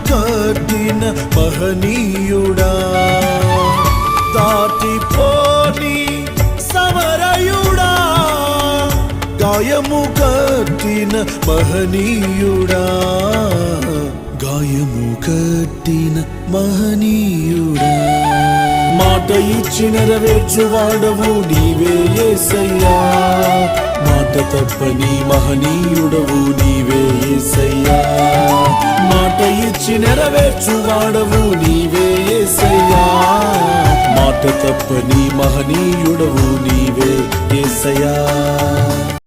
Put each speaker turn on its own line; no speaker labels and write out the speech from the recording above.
కట్టిన మహనీయుడా, దాటిపోని సమరయుడా, గాయము కట్టిన మహనీయుడా, గాయము కట్టిన మహనీయుడా. మాట ఇచ్చి నెరవేర్చువాడవు నీవే యేసయ్యా, మాట తప్పని మహనీయుడవు నీవే యేసయ్యా. మాట ఇచ్చి నెరవేర్చువాడవు నీవే యేసయ్యా, మాట తప్పని మహనీయుడవు నీవే యేసయ్యా.